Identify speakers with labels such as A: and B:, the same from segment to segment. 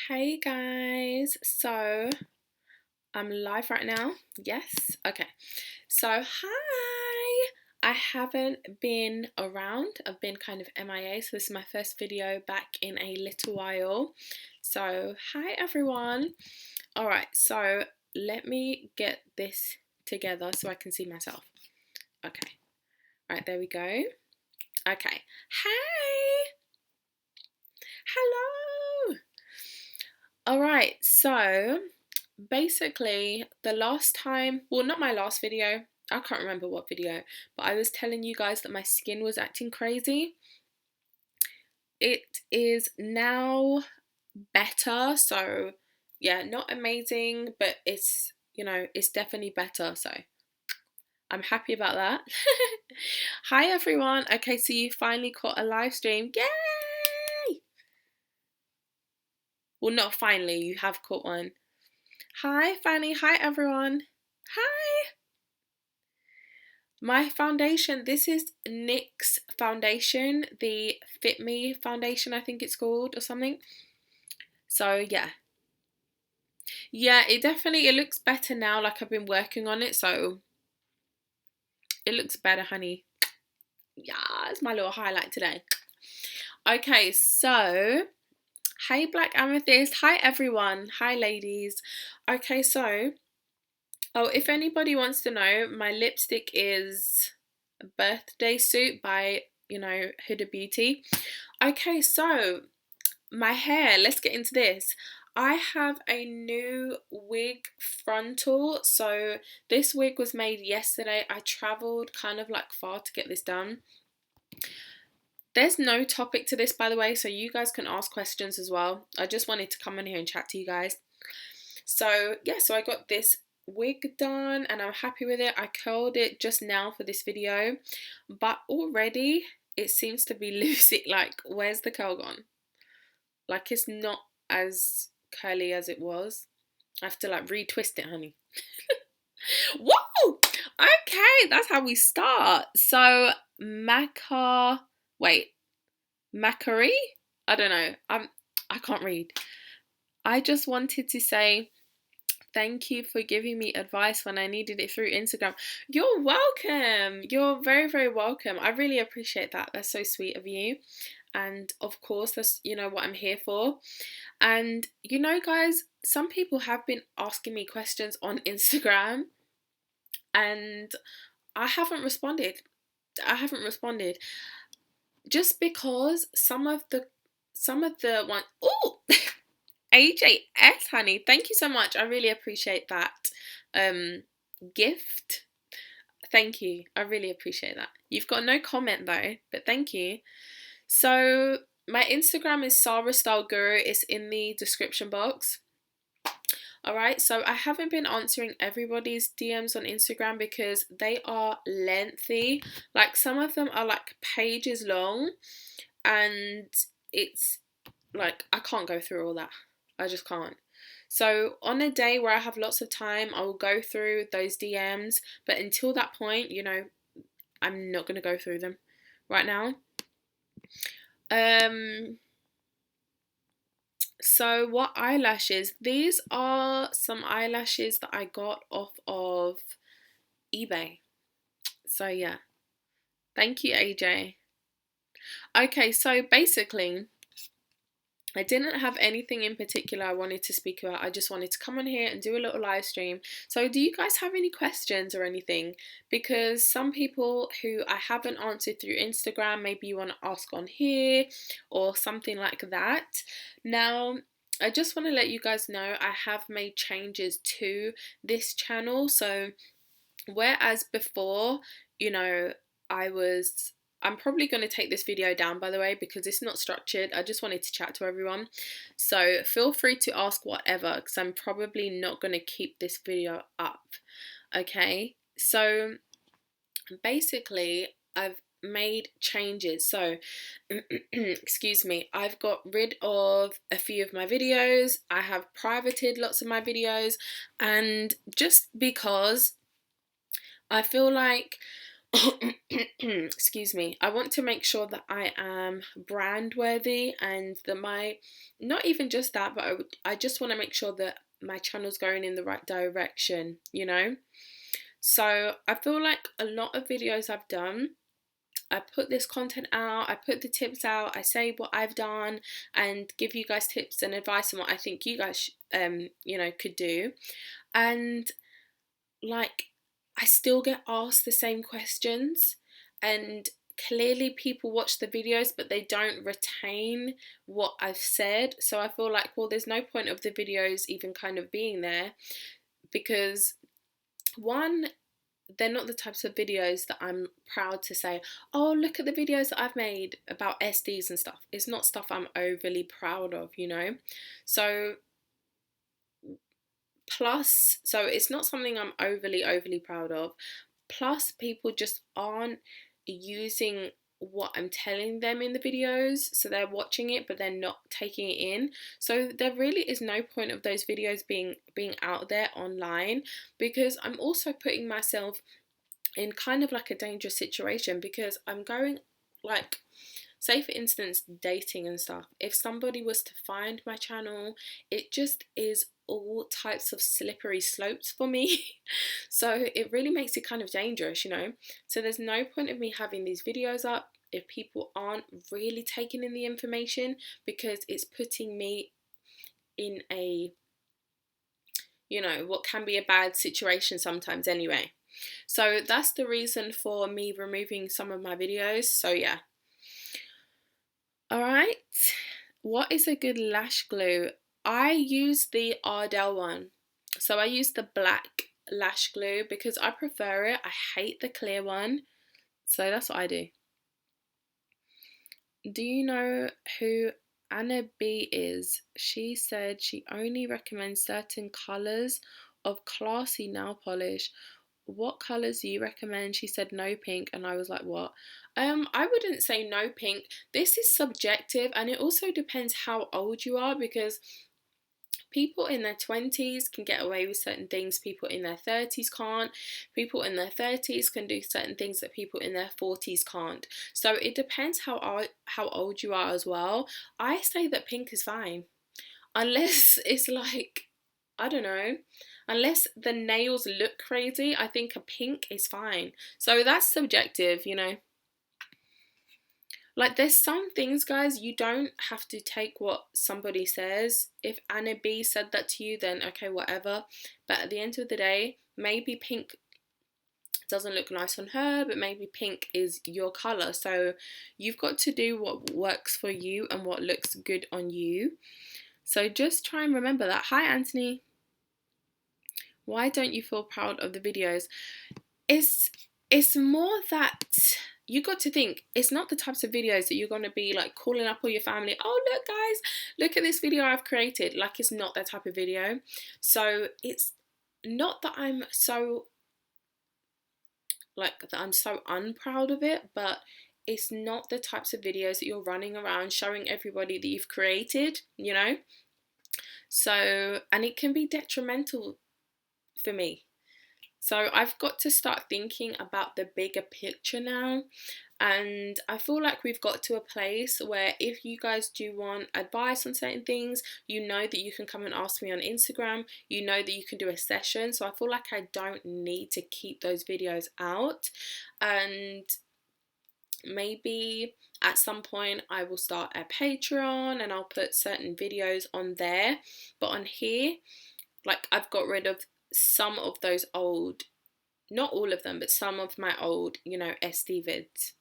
A: Hey guys, so I'm live right now. Yes, okay. So, hi. I haven't been around, I've been kind of MIA, so this is my first video back in a little while. So, hi everyone. All right, so let me get this together so I can see myself. Okay, all right, there we go. Okay, hi. Hello. All right, so basically the last time, well, not my last video, I can't remember what video, but I was telling you guys that my skin was acting crazy. It is now better, so yeah, not amazing, but it's, it's definitely better, so I'm happy about that. Hi everyone. Okay, so you finally caught a live stream. Yay! Well, not finally, you have caught one. Hi Fanny, hi everyone. Hi. My foundation, this is NYX's foundation, the Fit Me foundation, I think it's called, or something. So yeah. Yeah, it looks better now, like I've been working on it, so it looks better, honey. Yeah, it's my little highlight today. Okay, so hey Black Amethyst, hi everyone, hi ladies. Okay, so oh, if anybody wants to know, my lipstick is Birthday Suit by, Huda Beauty. Okay, so my hair, let's get into this. I have a new wig frontal. So this wig was made yesterday. I traveled kind of like far to get this done. There's no topic to this, by the way, so you guys can ask questions as well. I just wanted to come in here and chat to you guys. So yeah, so I got this wig done and I'm happy with it. I curled it just now for this video, but already it seems to be losing, like, where's the curl gone? Like, it's not as curly as it was. I have to like retwist it, honey. Whoa! Okay, that's how we start. So Macari? I don't know. I can't read. I just wanted to say thank you for giving me advice when I needed it through Instagram. You're welcome. You're very, very welcome. I really appreciate that. That's so sweet of you. And of course, that's, what I'm here for. And, guys, some people have been asking me questions on Instagram and I haven't responded. Just because some of the one. Oh, AJS, honey, thank you so much. I really appreciate that gift. Thank you. I really appreciate that. You've got no comment though, but thank you. So my Instagram is Sarah Style Guru. It's in the description box. Alright, so I haven't been answering everybody's DMs on Instagram because they are lengthy. Like, some of them are like pages long and it's like, I can't go through all that. I just can't. So on a day where I have lots of time, I will go through those DMs. But until that point, I'm not going to go through them right now. So what eyelashes? These are some eyelashes that I got off of eBay. So yeah. Thank you, AJ. Okay, so basically, I didn't have anything in particular I wanted to speak about. I just wanted to come on here and do a little live stream. So do you guys have any questions or anything? Because some people who I haven't answered through Instagram, maybe you want to ask on here or something like that. Now, I just want to let you guys know I have made changes to this channel. So whereas before, I'm probably going to take this video down, by the way, because it's not structured. I just wanted to chat to everyone. So feel free to ask whatever, because I'm probably not going to keep this video up. Okay, so basically I've made changes. So excuse me, I've got rid of a few of my videos. I have privated lots of my videos, and just because I feel like excuse me, I want to make sure that I am brand worthy, and that my, not even just that, but I just want to make sure that my channel's going in the right direction, you know. So I feel like a lot of videos I've done, I put this content out, I put the tips out, I say what I've done and give you guys tips and advice on what I think you guys you know, could do. And like, I still get asked the same questions, and clearly people watch the videos but they don't retain what I've said. So I feel like, well, there's no point of the videos even kind of being there, because one, they're not the types of videos that I'm proud to say, oh, look at the videos that I've made about SDs and stuff. It's not stuff I'm overly proud of, you know. So plus, so it's not something I'm overly proud of. Plus, people just aren't using what I'm telling them in the videos, so they're watching it but they're not taking it in. So there really is no point of those videos being out there online, because I'm also putting myself in kind of like a dangerous situation, because I'm going, like, say for instance, dating and stuff. If somebody was to find my channel, it just is all types of slippery slopes for me. So it really makes it kind of dangerous, you know. So there's no point of me having these videos up if people aren't really taking in the information, because it's putting me in a, you know, what can be a bad situation sometimes anyway. So that's the reason for me removing some of my videos. So yeah. Alright, what is a good lash glue? I use the Ardell one. So I use the black lash glue because I prefer it. I hate the clear one. So that's what I do. Do you know who Anna B is? She said she only recommends certain colours of classy nail polish. What colours do you recommend? She said no pink, and I was like, what? I wouldn't say no pink. This is subjective, and it also depends how old you are, because people in their 20s can get away with certain things people in their 30s can't. People in their 30s can do certain things that people in their 40s can't. So it depends how old you are as well. I say that pink is fine, unless it's like, I don't know, unless the nails look crazy. I think a pink is fine. So that's subjective, you know. Like, there's some things, guys, you don't have to take what somebody says. If Anna B said that to you, then okay, whatever. But at the end of the day, maybe pink doesn't look nice on her, but maybe pink is your colour. So you've got to do what works for you and what looks good on you. So just try and remember that. Hi, Anthony. Why don't you feel proud of the videos? It's more that you got to think, it's not the types of videos that you're going to be like calling up all your family, oh look guys, look at this video I've created. Like, it's not that type of video. So it's not that I'm so unproud of it, but it's not the types of videos that you're running around showing everybody that you've created, you know. So, and it can be detrimental for me. So I've got to start thinking about the bigger picture now. And I feel like we've got to a place where if you guys do want advice on certain things, you know that you can come and ask me on Instagram. You know that you can do a session. So I feel like I don't need to keep those videos out. And maybe at some point I will start a Patreon and I'll put certain videos on there. But on here, like, I've got rid of some of those old, not all of them, but some of my old, you know, SD vids.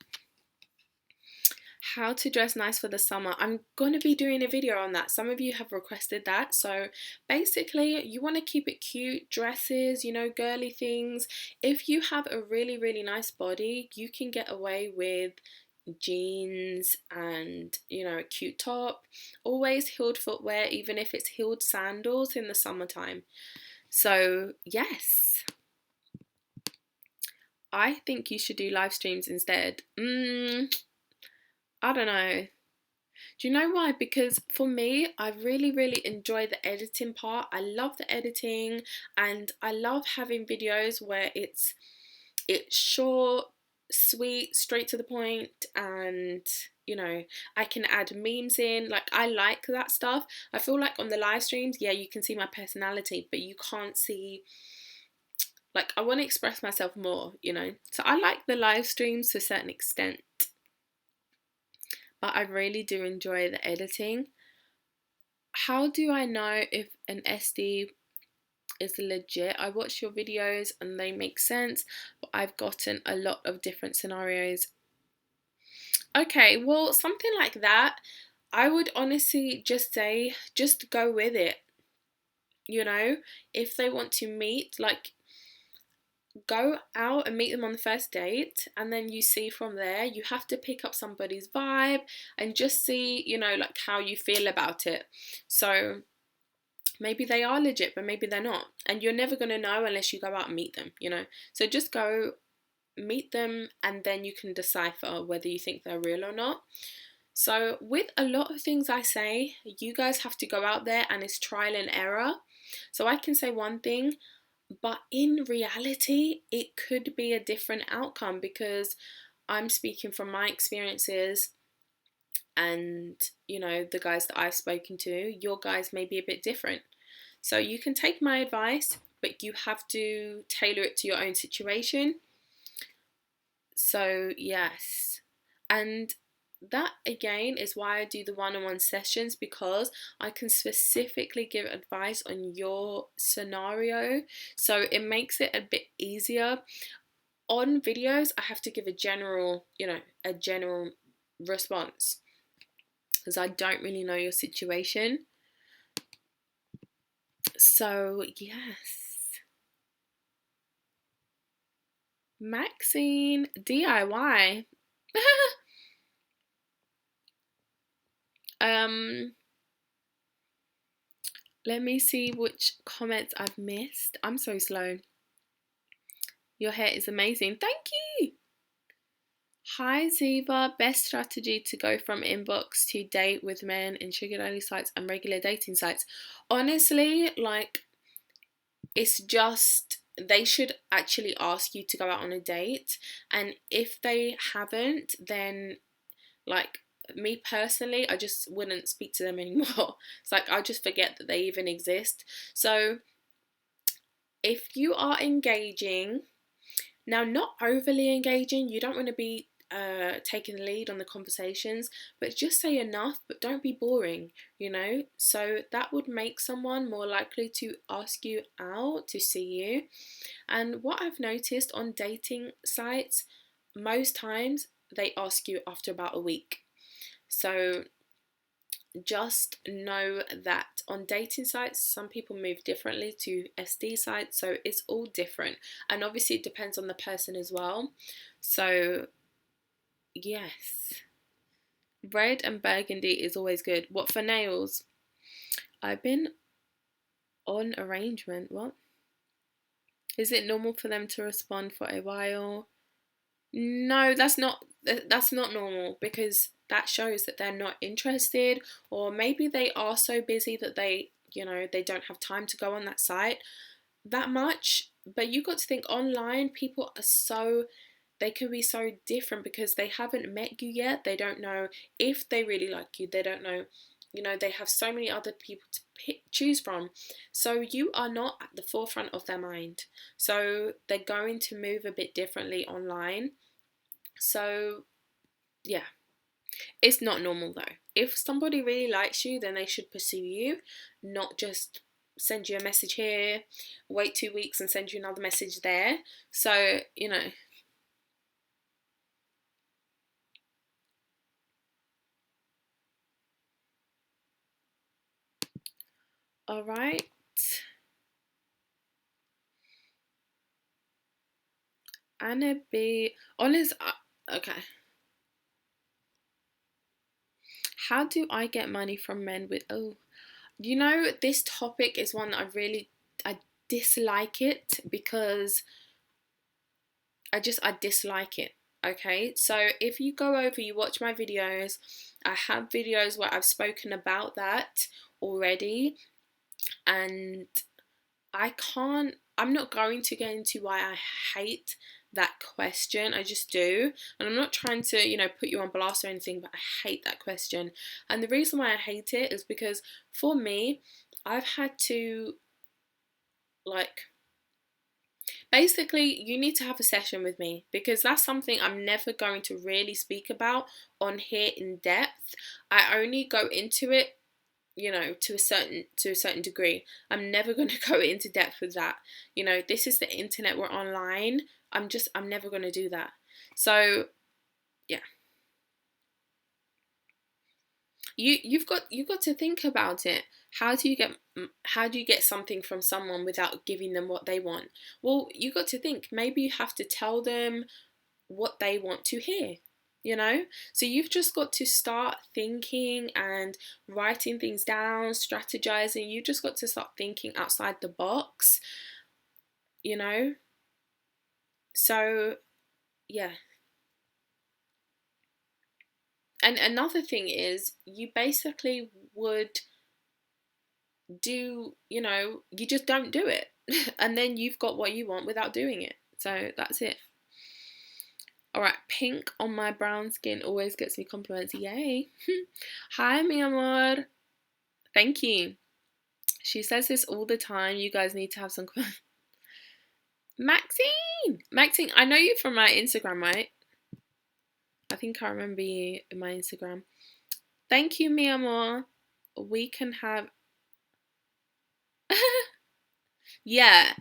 A: How to dress nice for the summer. I'm going to be doing a video on that. Some of you have requested that. So basically, you want to keep it cute. Dresses, you know, girly things. If you have a really nice body, you can get away with jeans and, you know, a cute top. Always heeled footwear, even if it's heeled sandals in the summertime. So yes, I think you should do live streams instead. I don't know. Do you know why? Because for me, I really enjoy the editing part. I love the editing, and I love having videos where it's short, sweet, straight to the point, and you know, I can add memes in. Like, I like that stuff. I feel like on the live streams, yeah, you can see my personality, but you can't see, like, I want to express myself more, you know. So I like the live streams to a certain extent, but I really do enjoy the editing. How do I know if an SD is legit? I watch your videos and they make sense, but I've gotten a lot of different scenarios. Okay, well, something like that, I would honestly just say, just go with it. You know, if they want to meet, like, go out and meet them on the first date, and then you see from there. You have to pick up somebody's vibe and just see, you know, like, how you feel about it. So maybe they are legit, but maybe they're not, and you're never going to know unless you go out and meet them, you know. So just go meet them, and then you can decipher whether you think they're real or not. So with a lot of things I say, you guys have to go out there, and it's trial and error. So I can say one thing, but in reality, it could be a different outcome, because I'm speaking from my experiences, and you know, the guys that I've spoken to, your guys may be a bit different. So you can take my advice, but you have to tailor it to your own situation. So yes, and that again is why I do the one-on-one sessions, because I can specifically give advice on your scenario. So it makes it a bit easier. On videos, I have to give a general, you know, a general response, because I don't really know your situation. So yes, Maxine DIY. um Let me see which comments I've missed. I'm so slow. Your hair is amazing. Thank you. Hi Ziva, best strategy to go from inbox to date with men in sugar daddy sites and regular dating sites. Honestly, like, it's just, they should actually ask you to go out on a date, and if they haven't, then, like, me personally, I just wouldn't speak to them anymore. It's like, I just forget that they even exist. So if you are engaging, now, not overly engaging, you don't want to be taking the lead on the conversations, but just say enough, but don't be boring, you know. So that would make someone more likely to ask you out, to see you. And what I've noticed on dating sites, most times they ask you after about a week. So just know that on dating sites, some people move differently to SD sites, so it's all different, and obviously it depends on the person as well. So yes, red and burgundy is always good. What, for nails? I've been on arrangement. What? Is it normal for them to respond for a while? No, that's not normal, because that shows that they're not interested, or maybe they are so busy that they, you know, they don't have time to go on that site that much. But you got to think, online people are so, they can be so different, because they haven't met you yet. They don't know if they really like you. They don't know, you know, they have so many other people to choose from. So you are not at the forefront of their mind. So they're going to move a bit differently online. So yeah, it's not normal though. If somebody really likes you, then they should pursue you, not just send you a message here, wait 2 weeks and send you another message there. So, you know. All right. Anna B. Honest. Okay. How do I get money from men with? Oh, you know, this topic is one that I dislike it, because I dislike it. Okay, so if you go over, you watch my videos, I have videos where I've spoken about that already, and I'm not going to get into why I hate that question. I just do. And I'm not trying to, put you on blast or anything, but I hate that question. And the reason why I hate it is because for me, I've had to, like, basically, you need to have a session with me, because that's something I'm never going to really speak about on here in depth. I only go into it, to a certain degree. I'm never going to go into depth with that. This is the internet, we're online. I'm never going to do that. So yeah, you've got to think about it. How do you get something from someone without giving them what they want? Well, you got to think, maybe you have to tell them what they want to hear, so you've just got to start thinking and writing things down, strategizing. You just got to start thinking outside the box, so yeah. And another thing is, you basically would do, you just don't do it. And then you've got what you want without doing it. So that's it. All right, pink on my brown skin always gets me compliments. Yay. Hi, mi amor. Thank you. She says this all the time. You guys need to have some... Maxine, I know you from my Instagram, right? I think I remember you in my Instagram. Thank you, mi amor. We can have... Yeah,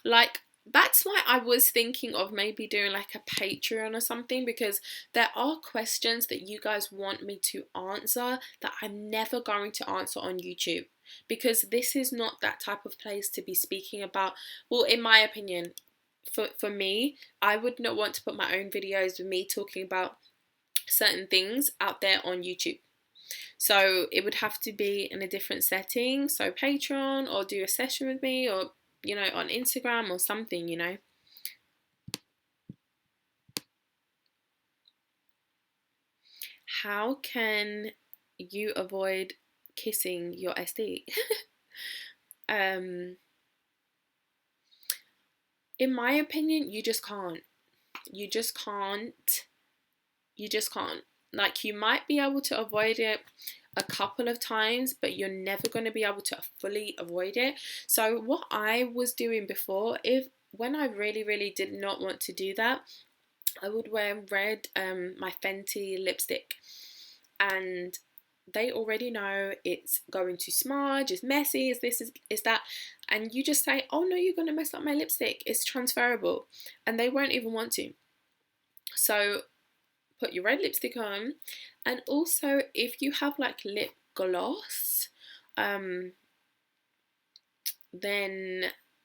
A: like, that's why I was thinking of maybe doing like a Patreon or something, because there are questions that you guys want me to answer that I'm never going to answer on YouTube, because this is not that type of place to be speaking about. Well, in my opinion, for me, I would not want to put my own videos with me talking about certain things out there on YouTube. So it would have to be in a different setting. So Patreon, or do a session with me, or on Instagram or something, How can you avoid kissing your SD? In my opinion, you just can't. You just can't. You just can't. Like, you might be able to avoid it a couple of times, but you're never going to be able to fully avoid it. So what I was doing before, when I really, really did not want to do that, I would wear red, my Fenty lipstick, and they already know it's going to smudge, it's messy, it's this, is that, and you just say, oh no, you're going to mess up my lipstick, it's transferable, and they won't even want to. So put your red lipstick on. And also, if you have like lip gloss, then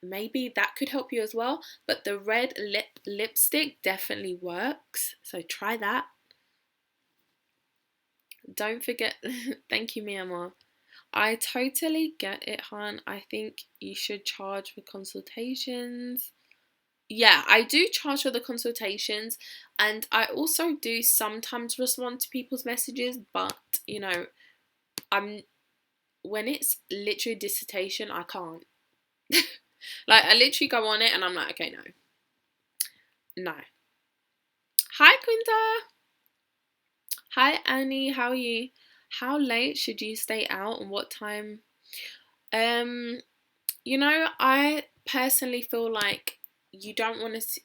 A: maybe that could help you as well. But the red lipstick definitely works, so try that. Don't forget. Thank you, mi amor. I totally get it, hon. I think you should charge for consultations. Yeah, I do charge for the consultations, and I also do sometimes respond to people's messages, but I'm when it's literally dissertation, I can't. Like, I literally go on it and I'm like, okay, no. Hi, Quinta. Hi, Annie. How are you? How late should you stay out, and what time? I personally feel like you don't want to.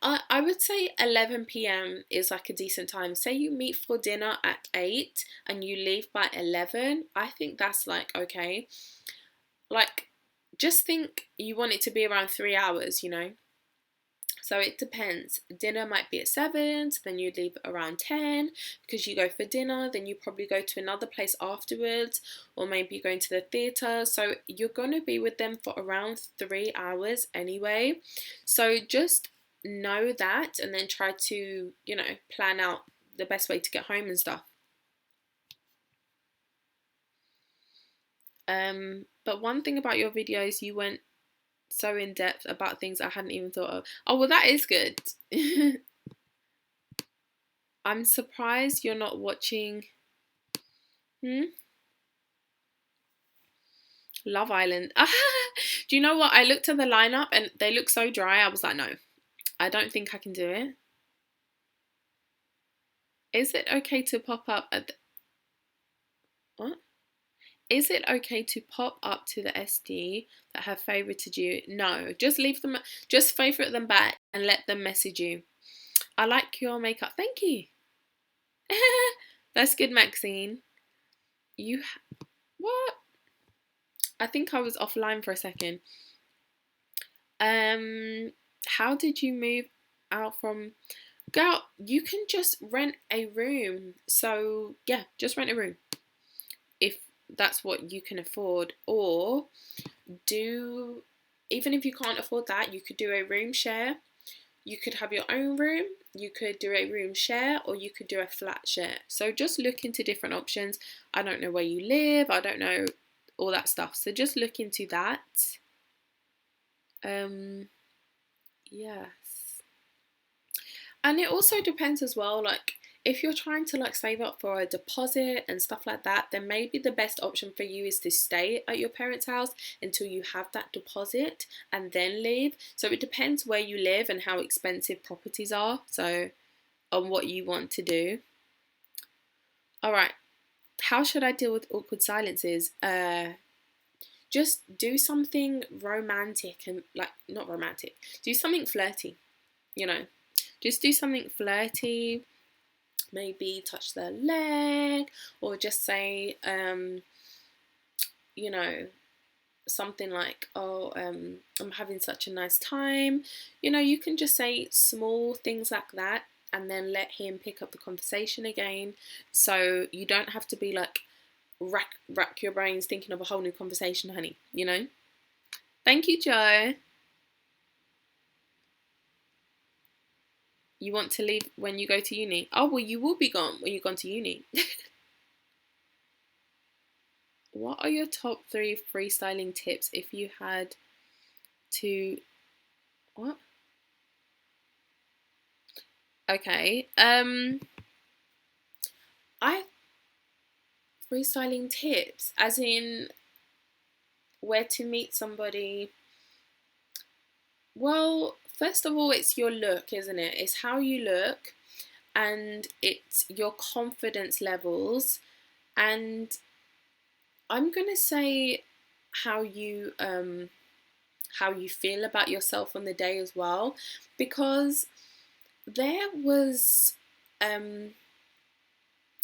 A: I would say 11 p.m. is like a decent time. Say you meet for dinner at 8 and you leave by 11. I think that's like okay. Like, just think you want it to be around 3 hours, So it depends. Dinner might be at 7, so then you leave around 10 because you go for dinner, then you probably go to another place afterwards, or maybe you're going to the theatre. So you're going to be with them for around 3 hours anyway. So just know that, and then try to, plan out the best way to get home and stuff. But one thing about your videos, you went so in depth about things I hadn't even thought of. Oh, well, that is good. I'm surprised you're not watching Love Island. Do you know what? I looked at the lineup and they look so dry. I was like, no, I don't think I can do it. Is it okay to pop up at the, what? Is it okay to pop up to the SD that have favorited you? No, just leave them, just favorite them back and let them message you. I like your makeup. Thank you. That's good, Maxine. You, what? I think I was offline for a second. How did you move out from? Girl, you can just rent a room. So yeah, just rent a room if that's what you can afford, or do, even if you can't afford that, you could do a room share. You could have your own room, you could do a room share, or you could do a flat share. So just look into different options. I don't know where you live, I don't know all that stuff. So just look into that. Yes. And it also depends as well, like if you're trying to like save up for a deposit and stuff like that, then maybe the best option for you is to stay at your parents' house until you have that deposit and then leave. So it depends where you live and how expensive properties are, so on what you want to do. All right, how should I deal with awkward silences? Just do something romantic, and like, not romantic, do something flirty, you know, just do something flirty. Maybe touch their leg, or just say, you know, something like, oh, I'm having such a nice time. You know, you can just say small things like that and then let him pick up the conversation again. So you don't have to be like, rack your brains thinking of a whole new conversation, honey, you know? Thank you, Joe. You want to leave when you go to uni? Oh, well, you will be gone when you've gone to uni. What are your top 3 freestyling tips if you had to... What? Okay. I... Freestyling tips, as in where to meet somebody. Well, first of all, it's your look, isn't it? It's how you look, and it's your confidence levels, and I'm gonna say how you feel about yourself on the day as well, because there was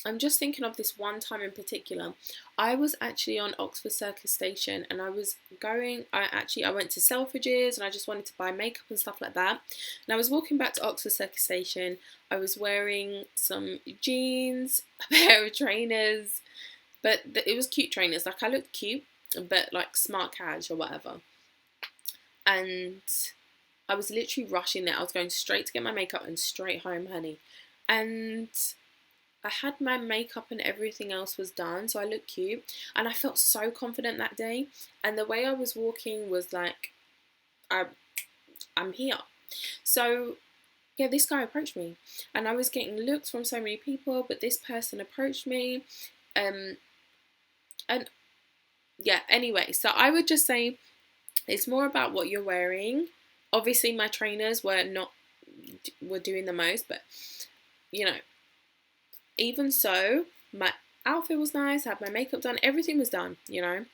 A: I'm just thinking of this one time in particular. I was actually on Oxford Circus Station, and I went to Selfridges, and I just wanted to buy makeup and stuff like that. And I was walking back to Oxford Circus Station. I was wearing some jeans, a pair of trainers, but it was cute trainers. Like, I looked cute, but like smart cash or whatever. And I was literally rushing there. I was going straight to get my makeup and straight home, honey. And I had my makeup and everything else was done, so I looked cute. And I felt so confident that day. And the way I was walking was like, I'm here. So yeah, this guy approached me. And I was getting looks from so many people, but this person approached me. And yeah, anyway, so I would just say it's more about what you're wearing. Obviously, my trainers were doing the most, but you know, even so, my outfit was nice. I had my makeup done. Everything was done, you know,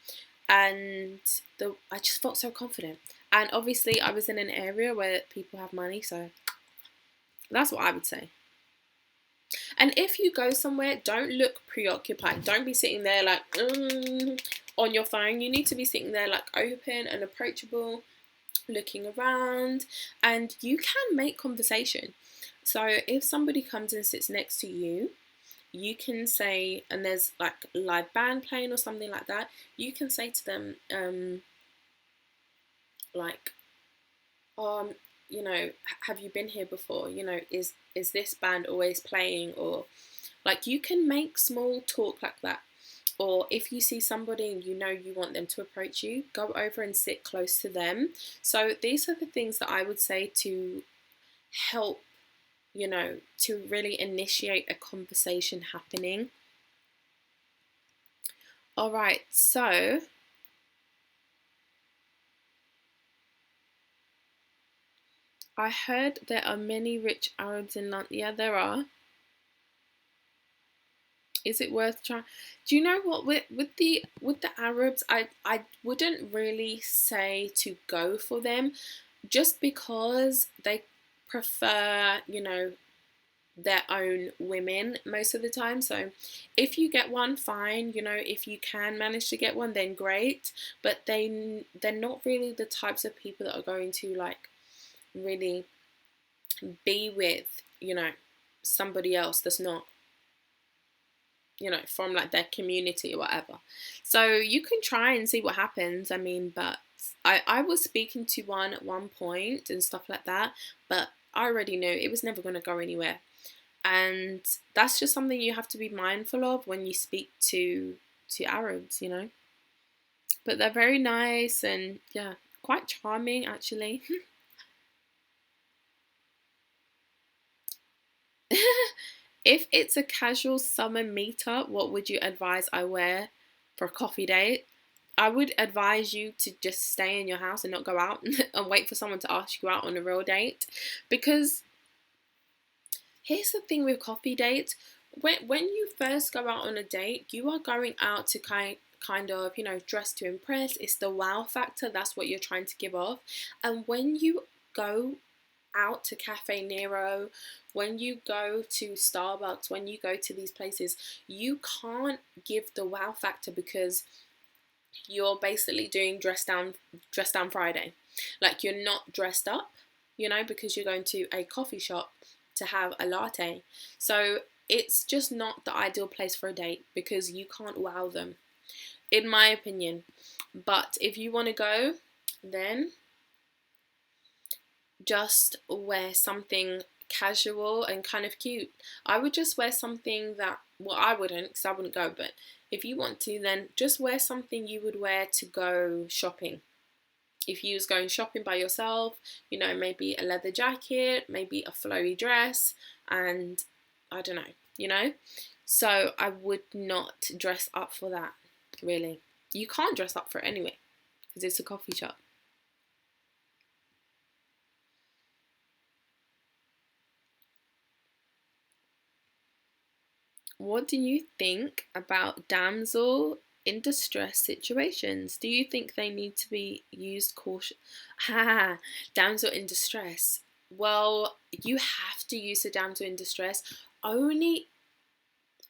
A: and I just felt so confident. And obviously, I was in an area where people have money, so that's what I would say. And if you go somewhere, don't look preoccupied. Don't be sitting there like on your phone. You need to be sitting there like open and approachable, looking around, and you can make conversation. So if somebody comes and sits next to you, you can say, and there's like a live band playing or something like that, you can say to them, like, you know, have you been here before? You know, is this band always playing? Or like, you can make small talk like that. Or if you see somebody and you know you want them to approach you, go over and sit close to them. So these are the things that I would say to help, you know, to really initiate a conversation happening. All right, so I heard there are many rich Arabs in London. Yeah, there are. Is it worth trying? Do you know what, with the Arabs, I wouldn't really say to go for them, just because they prefer, their own women most of the time. So if you get one, fine. If you can manage to get one, then great. But they're not really the types of people that are going to like really be with somebody else that's not from like their community or whatever. So you can try and see what happens. I mean, but I was speaking to one at one point and stuff like that, but I already knew it was never going to go anywhere. And that's just something you have to be mindful of when you speak to Arabs. But they're very nice and yeah, quite charming actually. If it's a casual summer meetup, what would you advise I wear for a coffee date? I would advise you to just stay in your house and not go out and wait for someone to ask you out on a real date. Because here's the thing with coffee dates. When you first go out on a date, you are going out to kind of, dress to impress. It's the wow factor. That's what you're trying to give off. And when you go out to Cafe Nero, when you go to Starbucks, when you go to these places, you can't give the wow factor because you're basically doing dress down Friday. Like you're not dressed up, because you're going to a coffee shop to have a latte. So it's just not the ideal place for a date because you can't wow them, in my opinion. But if you want to go, then just wear something casual and kind of cute. I would just wear something that, well, I wouldn't because I wouldn't go, but if you want to, then just wear something you would wear to go shopping. If you was going shopping by yourself, maybe a leather jacket, maybe a flowy dress, and I don't know. So I would not dress up for that, really. You can't dress up for it anyway because it's a coffee shop. What do you think about damsel in distress situations? Do you think they need to be used caution? Ha! Damsel in distress. Well, you have to use the damsel in distress only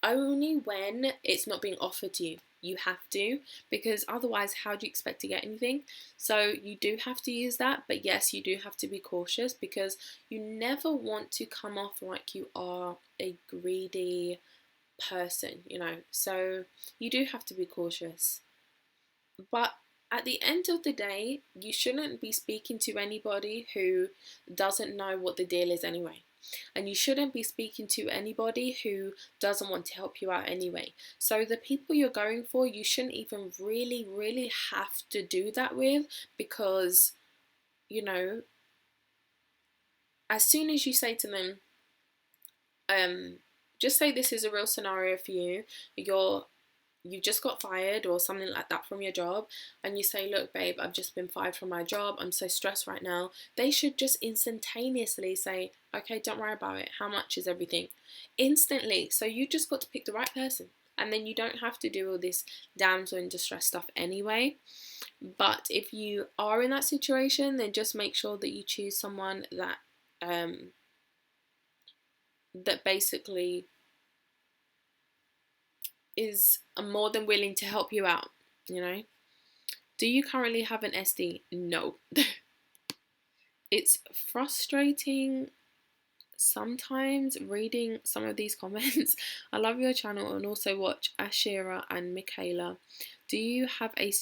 A: when it's not being offered to you. You have to, because otherwise, how do you expect to get anything? So you do have to use that, but yes, you do have to be cautious because you never want to come off like you are a greedy person. So you do have to be cautious. But at the end of the day, you shouldn't be speaking to anybody who doesn't know what the deal is anyway. And you shouldn't be speaking to anybody who doesn't want to help you out anyway. So the people you're going for, you shouldn't even really, really have to do that with because, as soon as you say to them, just say this is a real scenario for you. You've just got fired or something like that from your job, and you say, look babe, I've just been fired from my job, I'm so stressed right now. They should just instantaneously say, okay, don't worry about it, how much is everything? Instantly. So you just got to pick the right person, and then you don't have to do all this damsel in distress stuff anyway. But if you are in that situation, then just make sure that you choose someone that basically is more than willing to help you out. Do you currently have an SD? No. It's frustrating sometimes reading some of these comments. I love your channel and also watch Ashira and Michaela. Do you have a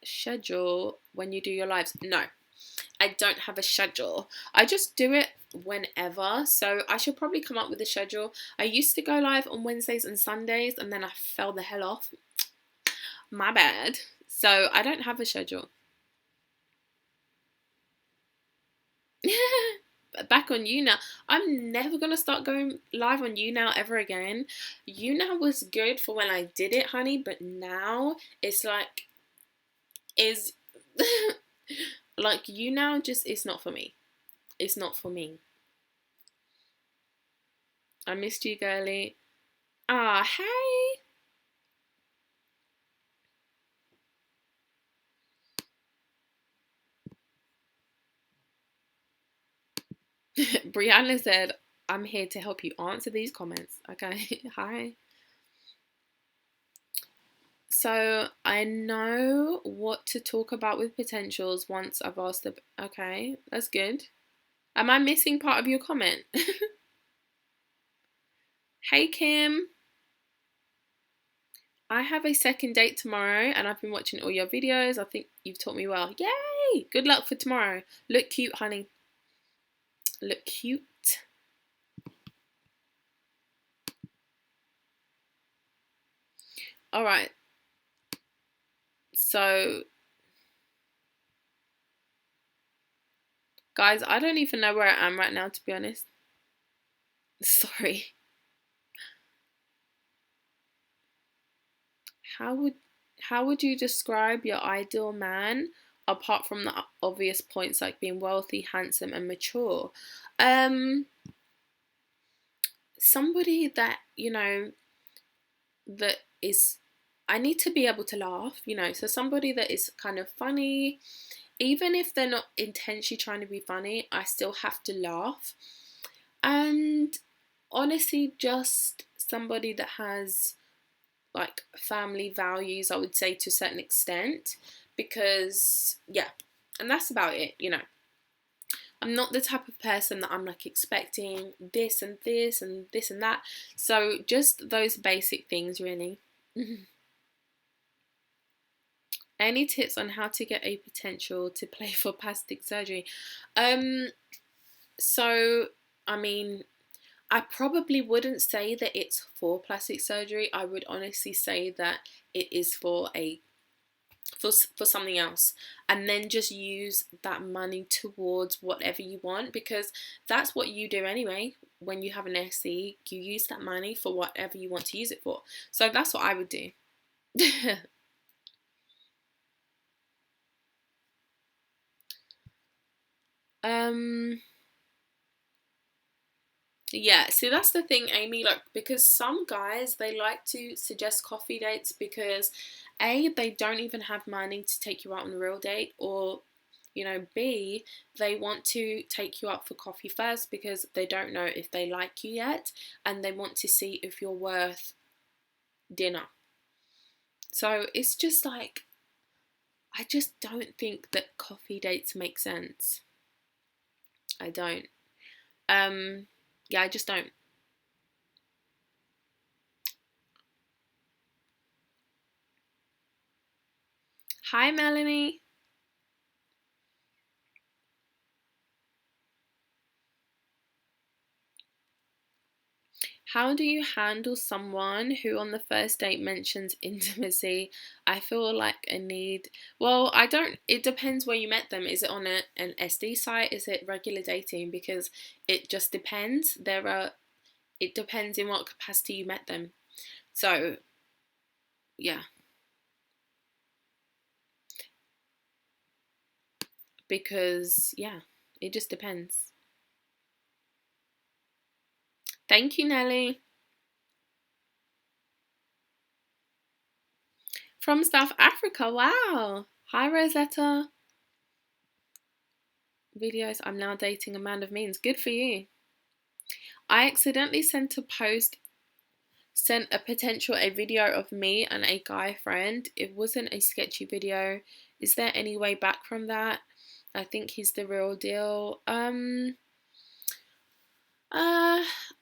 A: schedule when you do your lives? No, I don't have a schedule. I just do it whenever. So I should probably come up with a schedule. I used to go live on Wednesdays and Sundays and then I fell the hell off. My bad. So I don't have a schedule. Back on You Now. I'm never gonna start going live on You Now ever again. You Now was good for when I did it, honey, but now it's like is like You Now just it's not for me. It's not for me. I missed you, girly. Ah, hey. Brianna said, I'm here to help you answer these comments. Okay, hi. So I know what to talk about with potentials once I've asked the. Okay, that's good. Am I missing part of your comment? Hey, Kim. I have a second date tomorrow and I've been watching all your videos. I think you've taught me well. Yay! Good luck for tomorrow. Look cute, honey. Look cute. All right. So, guys, I don't even know where I am right now, to be honest. Sorry. How would you describe your ideal man apart from the obvious points like being wealthy, handsome, and mature? Somebody that, that is, I need to be able to laugh, so somebody that is kind of funny. Even if they're not intentionally trying to be funny, I still have to laugh. And honestly, just somebody that has like family values, I would say, to a certain extent, because yeah, and that's about it. I'm not the type of person that I'm like expecting this and this and this and that, so just those basic things really. Any tips on how to get a potential to play for plastic surgery? So I mean, I probably wouldn't say that it's for plastic surgery. I would honestly say that it is for something else, and then just use that money towards whatever you want, because that's what you do anyway. When you have an SC, you use that money for whatever you want to use it for. So that's what I would do. um Yeah, see that's the thing, Amy, like because some guys they like to suggest coffee dates because A, they don't even have money to take you out on a real date, or B, they want to take you out for coffee first because they don't know if they like you yet and they want to see if you're worth dinner. So it's just like I just don't think that coffee dates make sense. I don't. Yeah, I just don't. Hi, Melanie. How do you handle someone who on the first date mentions intimacy? I feel like a need. Well, I don't. It depends where you met them. Is it on an SD site? Is it regular dating? Because it just depends. It depends in what capacity you met them. So, yeah. Because, yeah, it just depends. Thank you, Nelly. From South Africa. Wow. Hi, Rosetta. Videos. I'm now dating a man of means. Good for you. I accidentally sent a potential a video of me and a guy friend. It wasn't a sketchy video. Is there any way back from that? I think he's the real deal.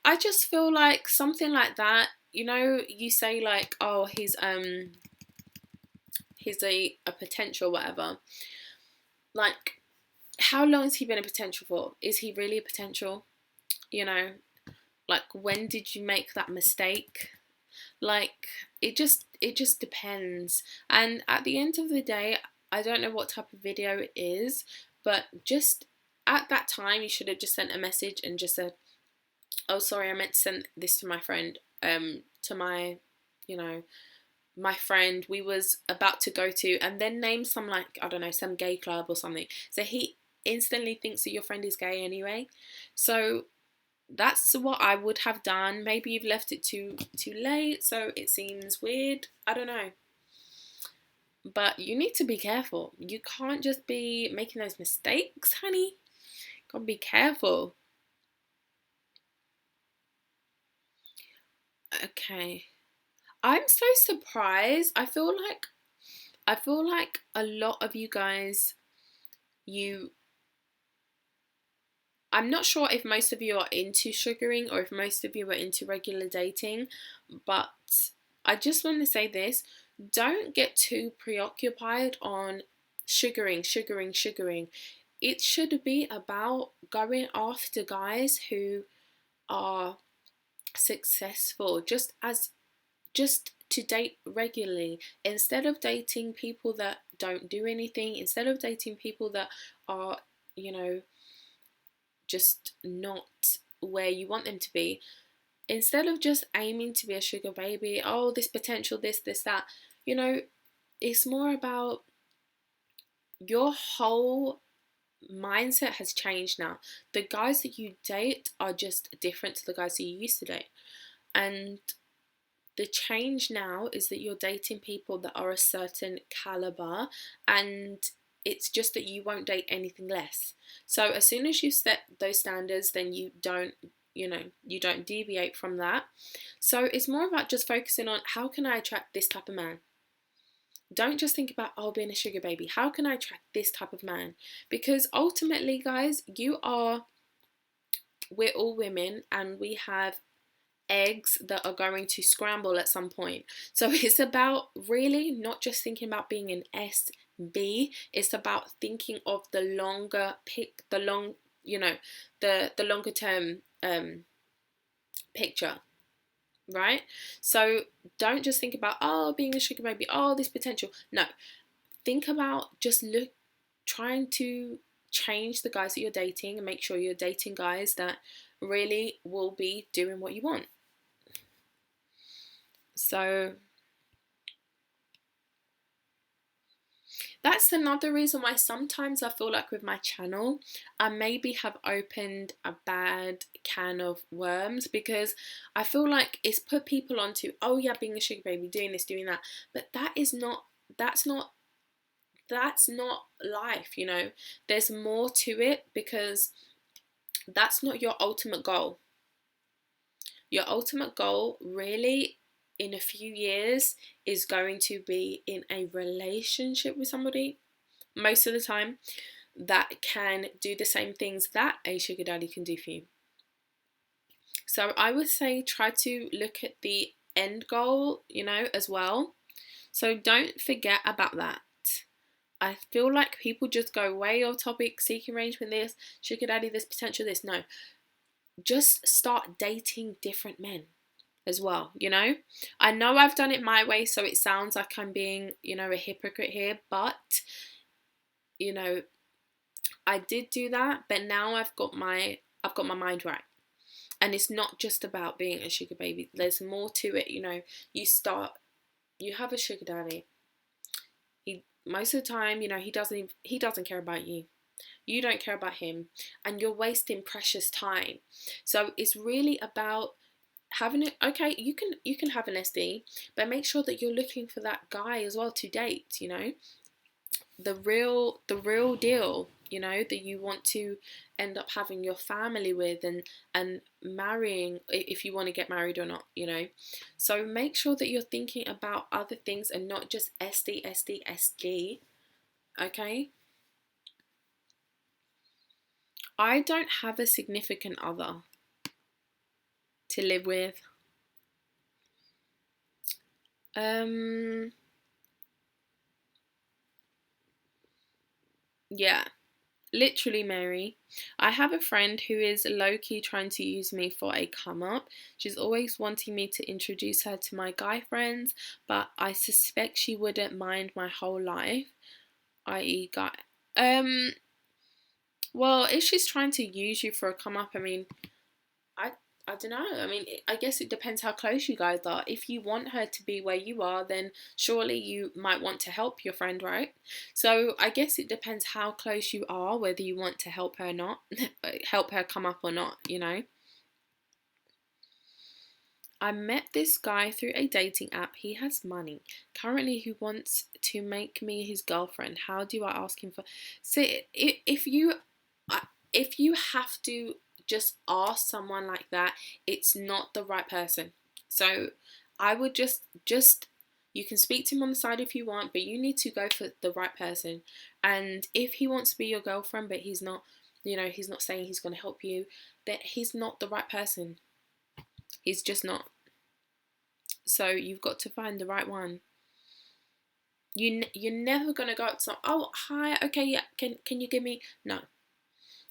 A: I just feel like something like that. You say like, oh, he's a potential whatever. Like, how long has he been a potential for? Is he really a potential? Like, when did you make that mistake? Like, it just depends. And at the end of the day, I don't know what type of video it is, but just at that time you should have just sent a message and just said, oh, sorry, I meant to send this to my friend, to my you know my friend we was about to go to, and then name some, like, I don't know, some gay club or something. So instantly thinks that your friend is gay anyway. So that's what I would have done. Maybe you've left it too late, so it seems weird. I don't know. But you need to be careful. You can't just be making those mistakes, honey. Gotta be careful. Okay. I'm so surprised. I feel like a lot of you guys, you I'm not sure if most of you are into sugaring or if most of you are into regular dating, but I just want to say this. Don't get too preoccupied on sugaring. It should be about going after guys who are successful, just to date regularly, instead of dating people that don't do anything, instead of dating people that are, you know, just not where you want them to be. Instead of just aiming to be a sugar baby, oh, this potential, this, that, you know, it's more about your whole mindset has changed now. The guys that you date are just different to the guys that you used to date. And the change now is that you're dating people that are a certain caliber, and it's just that you won't date anything less. So as soon as you set those standards, then you don't deviate from that. So it's more about just focusing on, how can I attract this type of man? Don't just think about, oh, being a sugar baby. How can I attract this type of man? Because ultimately, guys, we're all women, and we have eggs that are going to scramble at some point. So it's about really not just thinking about being an SB. It's about thinking of the longer the longer term picture, right? So don't just think about, oh, being a sugar baby, oh, this potential. No, think about trying to change the guys that you're dating, and make sure you're dating guys that really will be doing what you want. So that's another reason why sometimes I feel like with my channel, I maybe have opened a bad can of worms, because I feel like it's put people onto, oh yeah, being a sugar baby, doing this, doing that. But that's not life, you know. There's more to it, because that's not your ultimate goal. Your ultimate goal, really, in a few years, is going to be in a relationship with somebody, most of the time, that can do the same things that a sugar daddy can do for you. So I would say try to look at the end goal, you know, as well. So don't forget about that. I feel like people just go way off topic, seeking arrangement this, sugar daddy this, potential this. No, just start dating different men as well, you know. I know I've done it my way, so it sounds like I'm being, you know, a hypocrite here, but, you know, I did do that, but now I've got my mind right. And it's not just about being a sugar baby. There's more to it, you know. You have a sugar daddy. Most of the time, you know, he doesn't care about you. You don't care about him, and you're wasting precious time. So it's really about having it. Okay, you can have an SD, but make sure that you're looking for that guy as well to date, you know, the real deal, you know, that you want to end up having your family with, and marrying, if you want to get married or not, you know. So make sure that you're thinking about other things and not just SD. Okay, I don't have a significant other to live with. Yeah, literally, Mary. I have a friend who is low-key trying to use me for a come-up. She's always wanting me to introduce her to my guy friends, but I suspect she wouldn't mind my whole life, i.e. guy. Well, if she's trying to use you for a come-up, I mean, I don't know. I mean, I guess it depends how close you guys are. If you want her to be where you are, then surely you might want to help your friend, right? So I guess it depends how close you are, whether you want to help her or not, help her come up or not, you know? I met this guy through a dating app. He has money. Currently, he wants to make me his girlfriend. How do I ask him for? So if you have to just ask someone like that, it's not the right person. So I would just you can speak to him on the side if you want, but you need to go for the right person. And if he wants to be your girlfriend, but he's not, he's not saying he's going to help you, then he's not the right person. He's just not. So you've got to find the right one. You're never gonna go up to oh hi, okay, yeah, can you give me, no.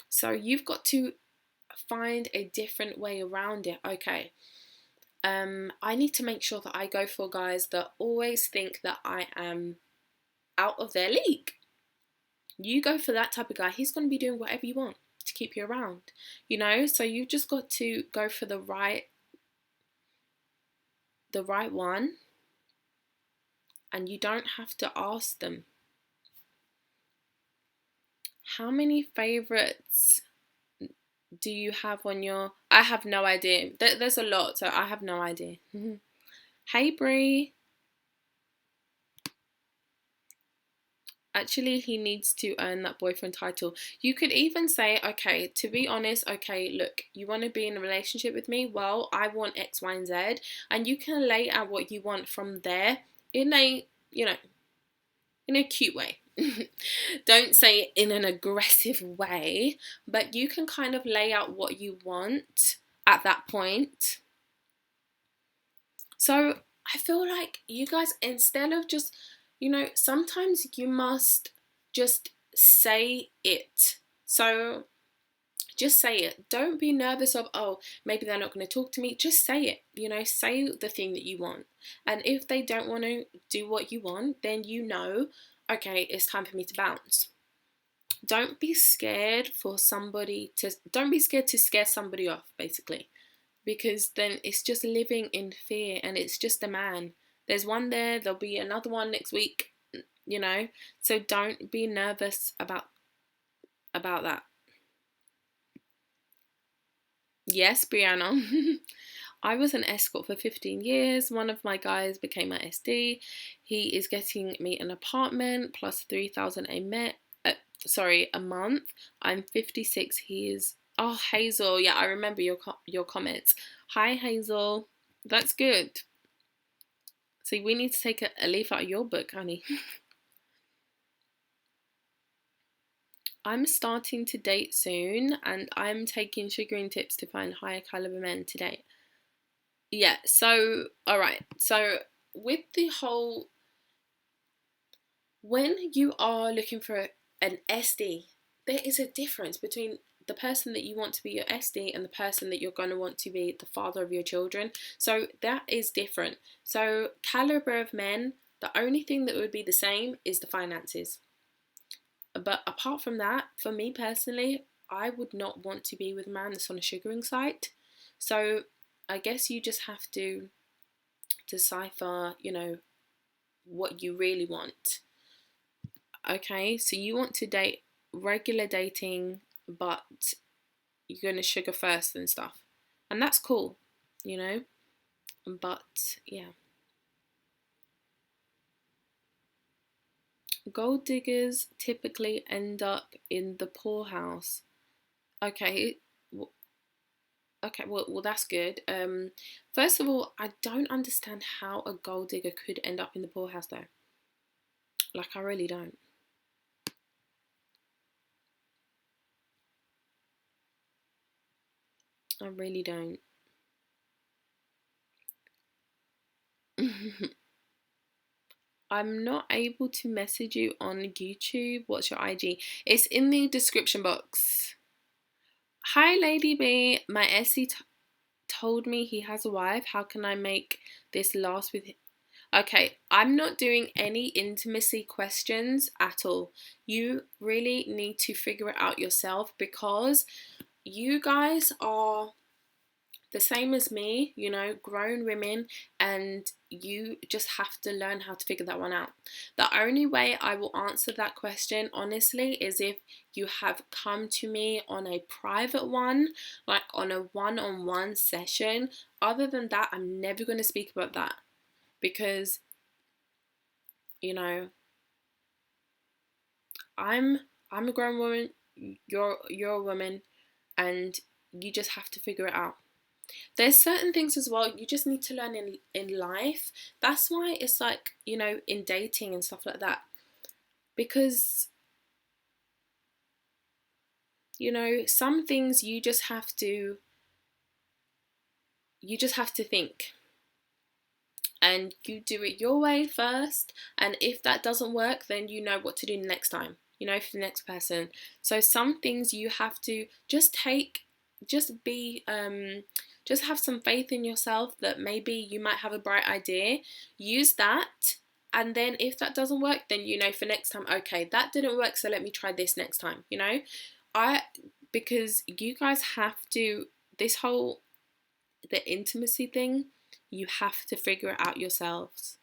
A: So you've got to find a different way around it. Okay, I need to make sure that I go for guys that always think that I am out of their league. You go for that type of guy, he's gonna be doing whatever you want to keep you around, so you've just got to go for the right one, and you don't have to ask them. How many favorites do you have on your... I have no idea. There's a lot, so I have no idea. Hey, Brie. Actually, he needs to earn that boyfriend title. You could even say, okay, to be honest, okay, look, you want to be in a relationship with me? Well, I want X, Y, and Z. And you can lay out what you want from there in a, in a cute way. Don't say it in an aggressive way, but you can kind of lay out what you want at that point. So I feel like you guys, instead of just, sometimes you must just say it. So just say it. Don't be nervous of, oh, maybe they're not going to talk to me. Just say it. Say the thing that you want. And if they don't want to do what you want, then okay, it's time for me to bounce. Don't be scared to scare somebody off, basically. Because then it's just living in fear, and it's just a man. There's one there, there'll be another one next week, So don't be nervous about that. Yes, Brianna. I was an escort for 15 years. One of my guys became my SD. He is getting me an apartment plus 3,000 a month. I'm 56. He is... Oh, Hazel. Yeah, I remember your comments. Hi, Hazel. That's good. See, we need to take a leaf out of your book, honey. I'm starting to date soon, and I'm taking sugaring tips to find higher caliber men to date. Yeah, so, alright. So, with the whole... When you are looking for an SD, there is a difference between the person that you want to be your SD and the person that you're going to want to be the father of your children. So that is different. So caliber of men, the only thing that would be the same is the finances. But apart from that, for me personally, I would not want to be with a man that's on a sugaring site. So I guess you just have to decipher, what you really want. Okay, so you want to date regular dating, but you're going to sugar first and stuff. And that's cool, But, yeah. Gold diggers typically end up in the poorhouse. Okay, well that's good. First of all, I don't understand how a gold digger could end up in the poorhouse though. Like, I really don't. I really don't. I'm not able to message you on YouTube. What's your IG? It's in the description box. Hi, Lady B. My SC told me he has a wife. How can I make this last with him? Okay, I'm not doing any intimacy questions at all. You really need to figure it out yourself, because you guys are the same as me, you know, grown women, and you just have to learn how to figure that one out. The only way I will answer that question honestly is if you have come to me on a private one, like on a one-on-one session. Other than that, I'm never going to speak about that, because, you know, I'm a grown woman, you're a woman, and you just have to figure it out. There's certain things as well you just need to learn in life. That's why it's like, you know, in dating and stuff like that. Because, you know, some things you just have to think. And you do it your way first. And if that doesn't work, then you know what to do next time, you know, for the next person. So some things you have to just just have some faith in yourself that maybe you might have a bright idea. Use that. And then if that doesn't work, then you know for next time, okay, that didn't work, so let me try this next time, you know? Because you guys have to, the intimacy thing, you have to figure it out yourselves.